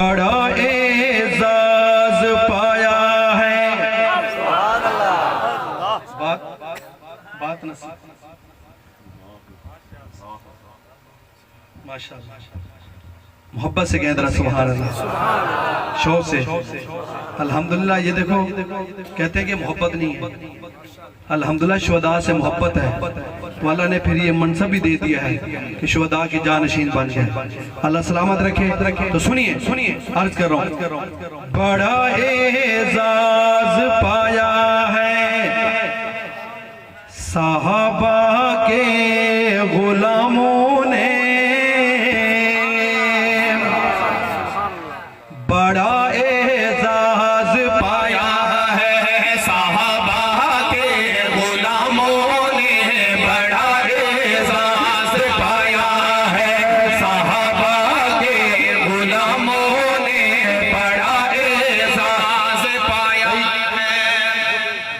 बड़ा एजाज पाया है। बात नसीब माशाअल्लाह, मोहब्बत से कह दरा सुभान अल्लाह, शौक से अल्हम्दुलिल्लाह। ये देखो कहते हैं कि मोहब्बत नहीं है, अल्हम्दुलिल्लाह शुहदा से मोहब्बत है तो अल्लाह ने फिर ये मनसब भी दे दिया है कि शुहदा की जानशीन बन गए। अल्लाह सलामत रखे। तो सुनिए अर्ज कर रहा हूँ, बड़ा एजाज पाया है साहबा के गुलामों ने, बड़ा एजाज पाया है साहबा के गुलामों ने, बड़ा एजाज पाया है साहबा के गुलामों ने, बड़ा एजाज पाया है।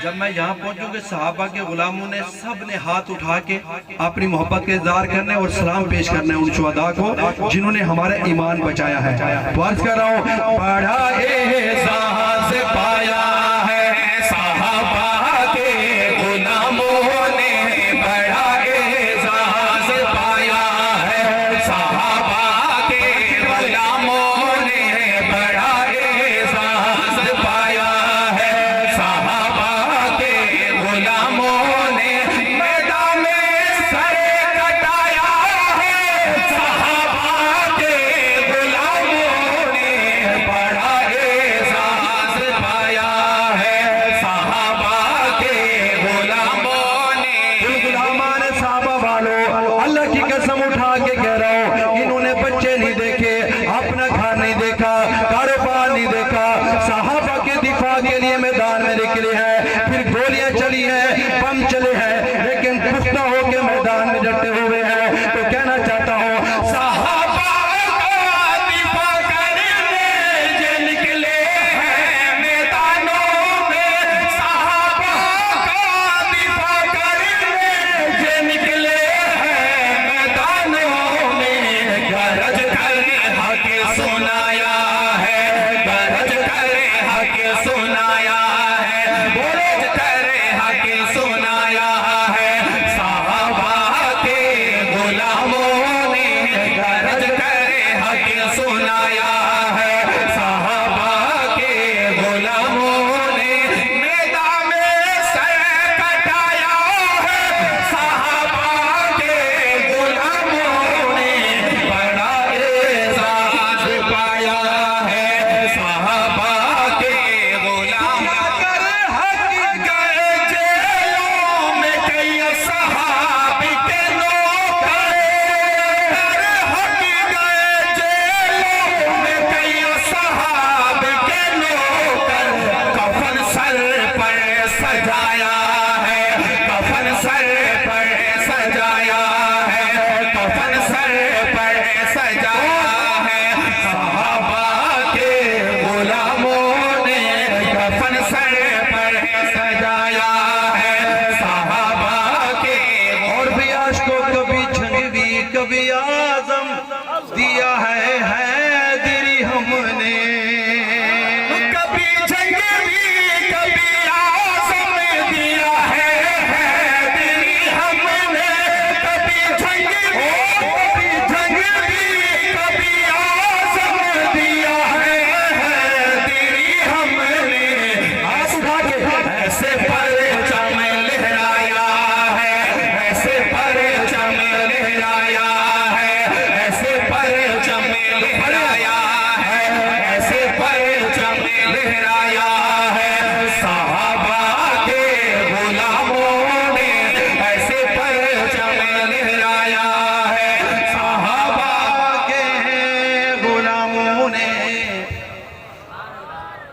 जब मैं यहाँ पहुंचूंगे सहाबा के गुलामों ने सब ने हाथ उठा के अपनी मोहब्बत के इज़हार करने और सलाम पेश करने उन शुहदा को जिन्होंने हमारा ईमान बचाया है। तो अर्ज कर रहा हूँ, बड़ा एहसास पाया है सहाबा के गुलामों ने, बड़ा एहसास पाया है सहाबा के गुलामों ने, बड़ा एहसास पाया है सहाबा के गुलामों ने, मैदान में सर कटाया है सहाबा के गुलामों ने, बड़ा एहसास पाया है सहाबा के गुलामों ने। गुलामान साहबा वालों, अल्लाह की कसम उठा के कह रहा हूँ, इन्होंने बच्चे नहीं देखे, अपना घर नहीं देखा, कारोबार नहीं देखा, सहाबा के दिफा के लिए मैदान में निकले हैं, फिर गोलियां चली हैं, बम चले हैं, लेकिन पुख्ता होकर मैदान में डटे हुए हैं। तो कहना चाहता हूँ, सहाबा का दिफा करने जो निकले हैं मैदानों में, सहाबा का दिफा करने जो निकले हैं मैदानों में, गरज कर हक सुनाया